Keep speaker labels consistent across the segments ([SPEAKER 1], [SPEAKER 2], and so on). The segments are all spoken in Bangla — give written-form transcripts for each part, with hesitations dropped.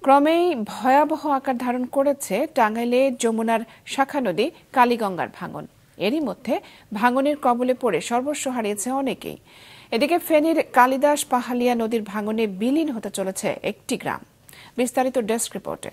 [SPEAKER 1] ক্রমেই ভয়াবহ আকার ধারণ করেছে টাঙ্গাইলে যমুনার শাখা নদী কালীগঙ্গার ভাঙন। এরই মধ্যে ভাঙনের কবলে পড়ে সর্বস্ব হারিয়েছে অনেকেই। এদিকে ফেনীর কালিদাস পাহালিয়া নদীর ভাঙনে বিলীন হতে চলেছে একটি গ্রাম। বিস্তারিত ডেস্ক রিপোর্টে।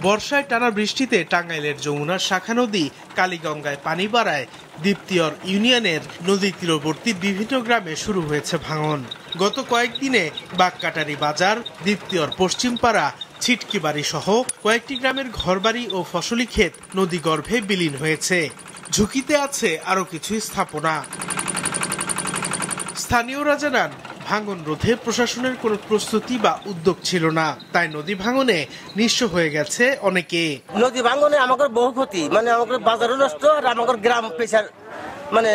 [SPEAKER 2] বর্ষায় টানা বৃষ্টিতে টাঙ্গাইলের যমুনার শাখা নদী কালীগঙ্গায় পানি বাড়ায় দীপ্তিয়র ইউনিয়নের নদী তীরবর্তী বিভিন্ন গ্রামে শুরু হয়েছে ভাঙন। গত কয়েকদিনে বাগকাটারি বাজার, দীপ্তিয়র পশ্চিমপাড়া, ছিটকিবাড়ি সহ কয়েকটি গ্রামের ঘরবাড়ি ও ফসলি ক্ষেত নদীগর্ভে বিলীন হয়েছে। ঝুঁকিতে আছে আরও কিছু স্থাপনা। স্থানীয়রা জানান, ভাঙন রোধে প্রশাসনের কোনো প্রস্তুতি বা উদ্যোগ ছিল না, তাই নদী ভাঙনে নিঃস্ব হয়ে গেছে অনেকে।
[SPEAKER 3] নদী ভাঙনে আমাদের বহু ক্ষতি, মানে আমাদের বাজারও নষ্ট আর আমাদের গ্রাম পেশার মানে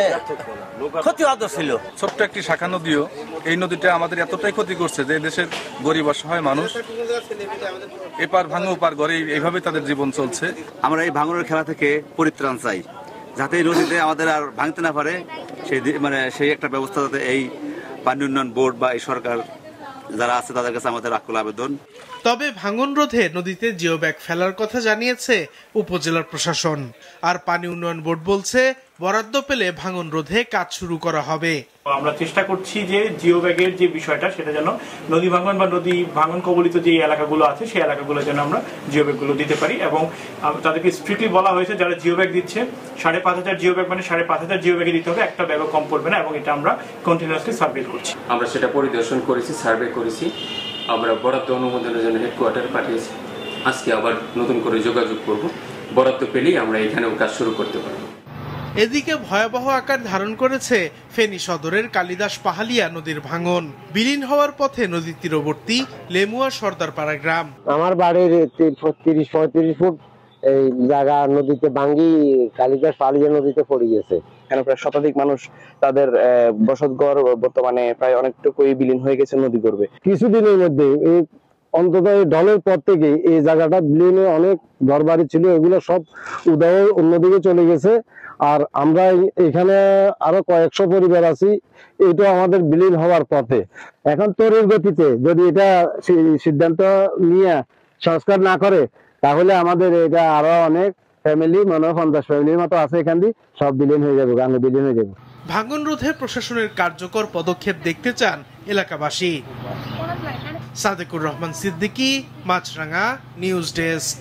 [SPEAKER 3] ক্ষতি হতো ছিল।
[SPEAKER 4] ছোট্ট একটি শাখা নদীও এই নদীটা আমাদের এতটাই ক্ষতি করছে যে দেশের গরিব অসহায় মানুষ এপার ভাঙো ওপার গড়ে এইভাবে তাদের জীবন চলছে।
[SPEAKER 5] আমরা এই ভাঙনের খেলা থেকে পরিত্রাণ চাই, যাতে এই নদীতে আমাদের আর ভাঙতে না পারে সেই একটা ব্যবস্থা, যাতে এই পানি উন্নয়ন বোর্ড বা এই সরকার যারা আছে তাদের কাছে আমাদের আকুল আবেদন।
[SPEAKER 2] তবে ভাঙন রোধে নদীতে জিও ব্যাগ ফেলার কথা জানিয়েছে উপজেলার প্রশাসন। আর পানি উন্নয়ন বোর্ড বলছে, বরাদ্দ পেলে ভাঙন রোধে কাজ শুরু করা হবে।
[SPEAKER 6] আমরা চেষ্টা করছি যে জিও ব্যাগের যে বিষয়টা, সেটা যেন নদী ভাঙন বা নদী ভাঙন কবলিত যে এলাকাগুলো আছে সেই এলাকাগুলো যেন আমরা জিও ব্যাগগুলো দিতে পারি। এবং তাদেরকে স্ট্রিক্টলি বলা হয়েছে যারা জিও ব্যাগ দিচ্ছে 5,500 জিও ব্যাগ মানে 5,500 জিও ব্যাগে দিতে হবে, একটা ব্যাগও কম পড়বে না। এবং এটা আমরা কন্টিনিউয়াসলি সার্ভে করছি।
[SPEAKER 7] আমরা সেটা পরিদর্শন করেছি, সার্ভে করেছি। আমরা বরাদ্দ অনুমোদনের জন্য হেডকোয়ার্টারে পাঠিয়েছি। আজকে আবার নতুন করে যোগাযোগ করব, বরাদ্দ পেলেই আমরা এখানেও কাজ শুরু করতে পারব।
[SPEAKER 2] এদিকে ভয়াবহ আকার ধারণ করেছে ফেনী সদরের কালিদাস পাহালিয়া নদীর ভাঙন। বিলীন হওয়ার পথে নদী তীরবর্তী লেমুয়া সর্দারপাড়া গ্রাম।
[SPEAKER 3] আমার বাড়ির 30-35 ফুট এই জায়গা নদীতে ভাঙ্গি কালিদাস পাহালিয়া নদীতে পড়ে গেছে।
[SPEAKER 8] এখানে প্রায় শতাধিক মানুষ তাদের বসতঘর বর্তমানে প্রায় অনেকটুকুই বিলীন হয়ে গেছে নদী গর্ভে।
[SPEAKER 3] কিছুদিনের মধ্যে এই অন্তত এই ঢলের পর থেকে এই জায়গাটা বিলীনে অনেক ঘরবাড়ি ছিল, এগুলো সব উদয় অন্যদিকে চলে গেছে। আর আমরা এখানে আরো কয়েকশো পরিবার আছি, এটা আমাদের বিলীন হওয়ার পথে। এখন তরির গতিতে যদি এটা সিদ্ধান্ত নিয়ে সংস্কার না করে, তাহলে আমাদের এটা আরো অনেক ফ্যামিলি, মনে হয় 50 ফ্যামিলির মতো আছে, এখান দিয়ে সব বিলীন হয়ে যাবে, গাঙ্গে বিলীন হয়ে যাবে।
[SPEAKER 2] ভাঙন রোধে প্রশাসনের কার্যকর পদক্ষেপ দেখতে চান এলাকাবাসী। সাদেকুর রহমান সিদ্দিকী, মাছরাঙা, নিউজ ডেস্ক।